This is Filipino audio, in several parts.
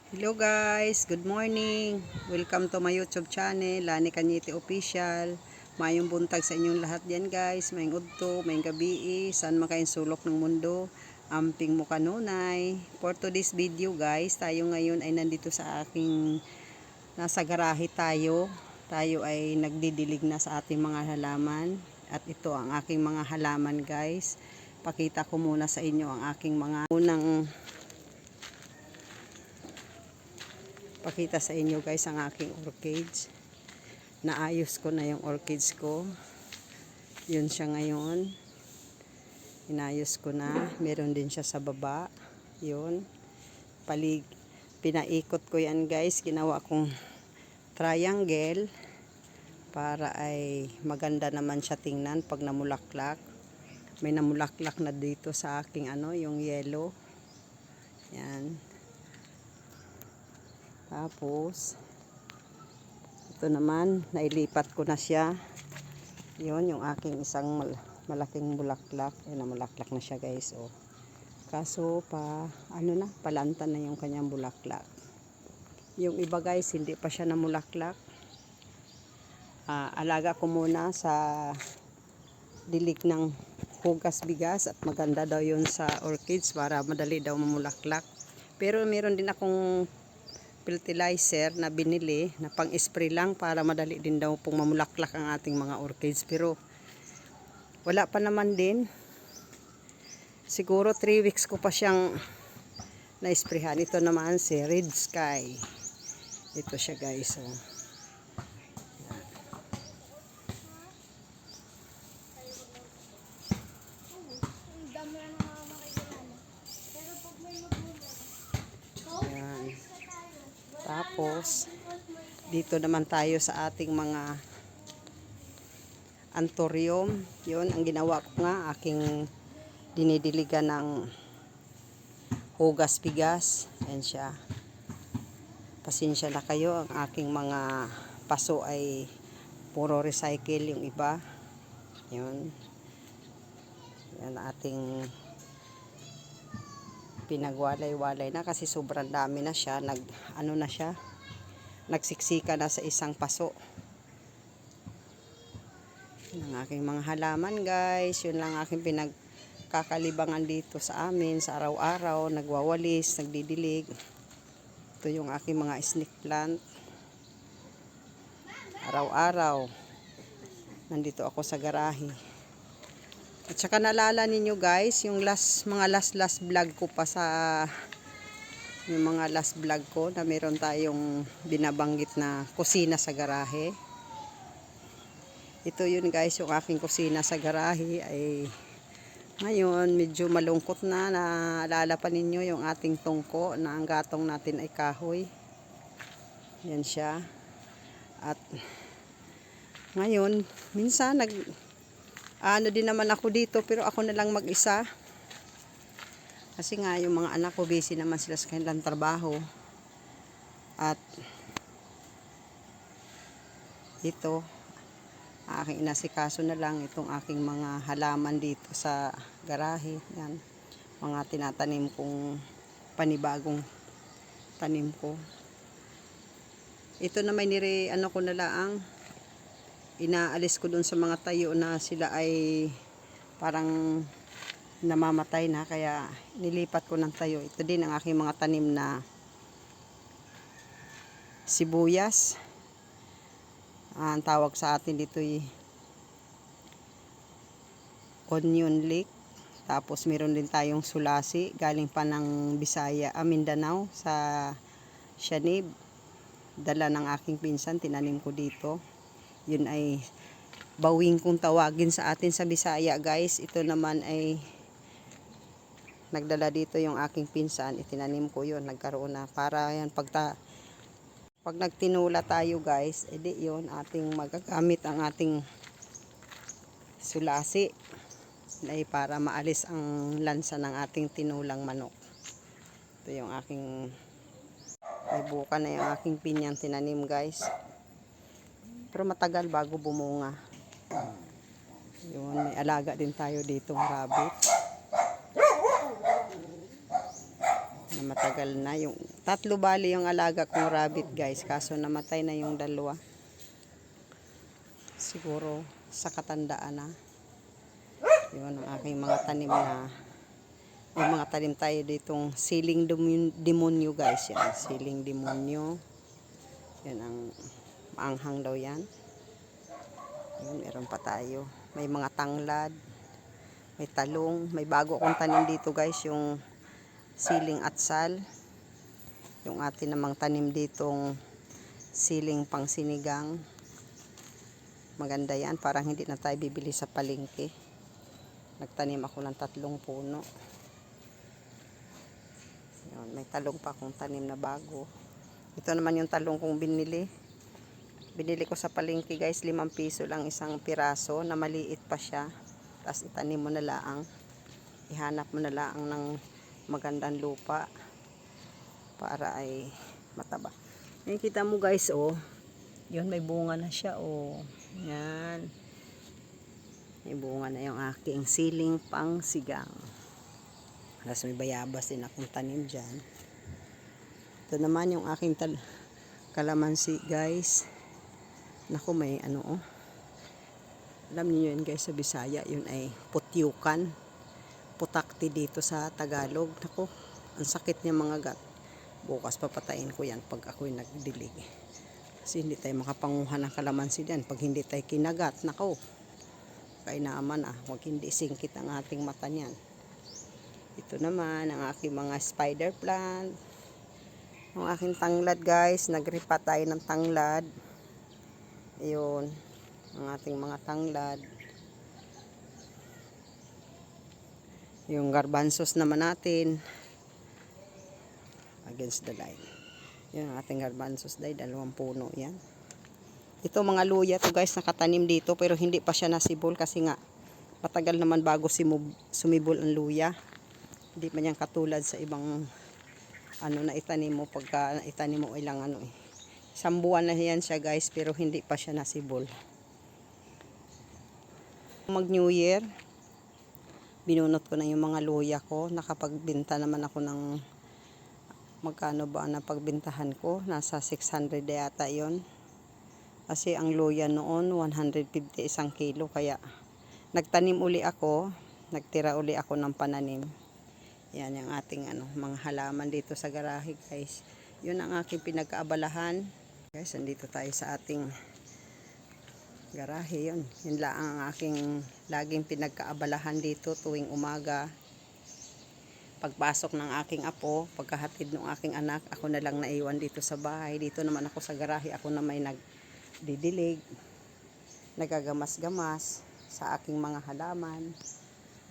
Hello guys, good morning. Welcome to my YouTube channel, Lani Cañete Official. Mayong buntag sa inyong lahat diyan guys. Mayong udto, mayong gabi, saan makain sulok ng mundo. Amping mo kanunay. For today's video guys, tayo ngayon ay nandito sa aking nasa garahe tayo. Tayo ay nagdidilig na sa ating mga halaman. At ito ang aking mga halaman guys. Pakita ko muna sa inyo ang aking mga unang pakita sa inyo guys ang aking orchids. Naayos ko na yung orchids ko. Yun siya ngayon. Inayos ko na. Meron din siya sa baba. Yun. Pinaikot ko yan guys. Ginawa kong triangle para ay maganda naman siya tingnan pag namulaklak. May namulaklak na dito sa aking yung yellow. Yan. Tapos, ito naman, nailipat ko na siya. Yun, yung aking isang malaking bulaklak. Ayun, namulaklak na siya guys. Oh. Kaso, palanta na yung kanyang bulaklak. Yung iba guys, hindi pa siya namulaklak. Alaga ko muna sa dilig ng hugas bigas at maganda daw yun sa orchids para madali daw mamulaklak. Pero meron din akong fertilizer na binili na pang-spray lang para madali din daw pong mamulaklak ang ating mga orchids, pero wala pa naman din. Siguro 3 weeks ko pa siyang na-sprayhan. Ito naman si Red Sky. Ito siya guys. Oh. Yan. Tapos, dito naman tayo sa ating mga anthurium. Yun, ang ginawa ko nga, aking dinidiligan ng hugas bigas. Ayan siya. Pasensya na kayo, ang aking mga paso ay puro recycle yung iba. Yun. Yan ating pinagwalay-walay na kasi sobrang dami na siya. Nagsiksika na sa isang paso. Yun ang aking mga halaman guys. Yun lang aking pinagkakalibangan dito sa amin sa araw-araw. Nagwawalis, nagdidilig. Ito yung aking mga snake plant. Araw-araw nandito ako sa garahe. At saka nalala ninyo guys, yung mga last vlog ko pa yung mga last vlog ko na meron tayong binabanggit na kusina sa garahe. Ito yun guys, yung aking kusina sa garahe ay ngayon medyo malungkot na. Naalala pa ninyo yung ating tungko na ang gatong natin ay kahoy. Yan siya. At ngayon, minsan din naman ako dito pero ako na lang mag-isa. Kasi nga yung mga anak ko busy naman sila sa kanilang trabaho. At ito, aking inasikaso na lang itong aking mga halaman dito sa garahe. Yan, mga tinatanim kong panibagong tanim ko. Ito na may ko na lang. Inaalis ko dun sa mga tayo na sila ay parang namamatay na, kaya nilipat ko ng tayo. Ito din ang aking mga tanim na sibuyas. Ang tawag sa atin dito ay onion leek. Tapos meron din tayong sulasi galing pa ng Mindanao sa Shanib. Dala ng aking pinsan, tinanim ko dito. Yun ay bawing kung tawagin sa atin sa Bisaya guys. Ito naman ay nagdala dito yung aking pinsan, itinanim ko yun, nagkaroon na para yan pag nagtinula tayo guys, edi yun ating magagamit ang ating sulasi ay para maalis ang lansa ng ating tinulang manok. Ito yung aking may buka na yung aking pinyang tinanim guys. Pero matagal bago bumunga. Yun, may alaga din tayo ditong rabbit. matagal na. Yung tatlo bali yung alaga kong rabbit guys, kaso namatay na yung dalawa. Siguro sa katandaan na. Yun ang aking mga tanim na, yung mga tanim tayo ditong siling demonyo guys. Yan, siling demonyo. Yan ang maanghang daw yan. Yun, meron pa tayo. May mga tanglad. May talong, may bago akong tanim dito guys, yung siling atsal. Yung atin namang tanim ditong siling pang sinigang. Maganda yan, parang hindi na tayo bibili sa palengke. Nagtanim ako ng 3 puno. Yun, may talong pa akong tanim na bago. Ito naman yung talong kong binili. Binili ko sa palengke guys, 5 piso lang isang piraso, na maliit pa siya. Tapos itanim mo na laang, ihanap mo na laang ng magandang lupa para ay mataba. Yan, kita mo guys, oh, yun may bunga na siya, oh, yan, may bunga na yung aking siling pang sigang. Tapos may bayabas din akong tanim dyan. Ito naman yung aking kalamansi guys. Naku, may ano, oh, alam niyo yun guys, sa Bisaya yun ay putyukan, putakti dito sa Tagalog. Naku, ang sakit niya mga gat. Bukas papatayin ko yan pag ako'y nagdilig, kasi hindi tayo makapanguha ng kalamansi diyan pag hindi tayo kinagat. Naku, kainaman wag hindi singkit ang ating mata niyan. Ito naman ang aking mga spider plant, ang aking tanglad guys. Nagripa tayo ng tanglad. Ayun ang ating mga tanglad. Yung garbanzos naman natin, against the light. Yan ang ating garbanzos dahil 2 puno yan. Ito mga luya to guys, nakatanim dito pero hindi pa siya nasibol kasi nga matagal naman bago sumibol ang luya. Hindi man yan katulad sa ibang ano na itanim mo, pagka itanim mo ilang ano eh. 1 buwan na yan siya guys pero hindi pa siya nasibol. Mag New Year, binunot ko na yung mga luya ko. Nakapagbenta naman ako ng, magkano ba na pagbintahan ko, nasa 600 yata yon. Kasi ang luya noon 150 isang kilo, kaya nagtanim uli ako, nagtira uli ako ng pananim. Yan yung ating ano, mga halaman dito sa garahe guys. Yun ang aking pinagkaabalahan guys. Andito tayo sa ating garahe. Yun lang ang aking laging pinagkaabalahan dito tuwing umaga. Pagpasok ng aking apo, pagkahatid ng aking anak, ako na lang naiwan dito sa bahay. Dito naman ako sa garahe, ako na may nagdidilig, nagagamas-gamas sa aking mga halaman.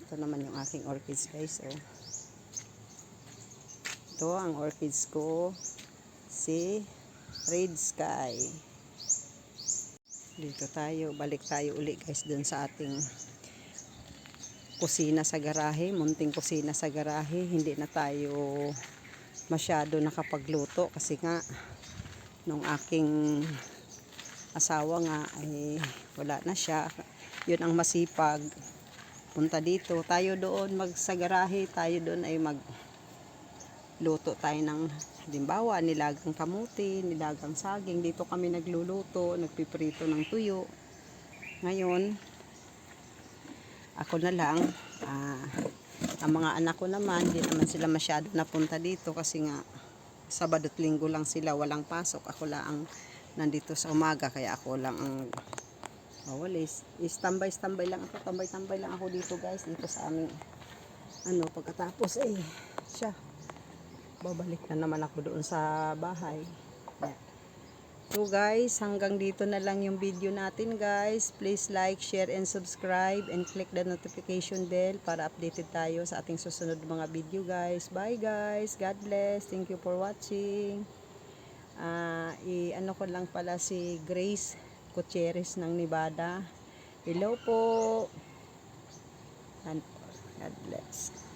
Ito naman yung aking orchids guys, oh. Ito ang orchids ko, si Red Sky. Dito tayo, balik tayo uli guys dun sa ating kusina sa garahe, munting kusina sa garahe. Hindi na tayo masyado nakapagluto kasi nga nung aking asawa nga ay wala na siya. Yun ang masipag, punta dito, tayo doon sa garahe, tayo doon ay magluto tayo ng halimbawa nilagang kamuti, nilagang saging. Dito kami nagluluto, nagpiprito ng tuyo. Ngayon ako na lang, ang mga anak ko naman, hindi naman sila masyado napunta dito kasi nga Sabado at Linggo lang sila, walang pasok. Ako lang ang nandito sa umaga, kaya ako lang ang mawalis. Tambay-tambay lang ako, tambay-tambay lang ako dito guys, dito sa aming ano. Pagkatapos siya, babalik na naman ako doon sa bahay. So guys, hanggang dito na lang yung video natin guys. Please like, share, and subscribe, and click the notification bell para updated tayo sa ating susunod mga video guys. Bye guys, God bless, thank you for watching. Ano ko lang pala si Grace Gutierrez ng Nevada. Hello po, and God bless.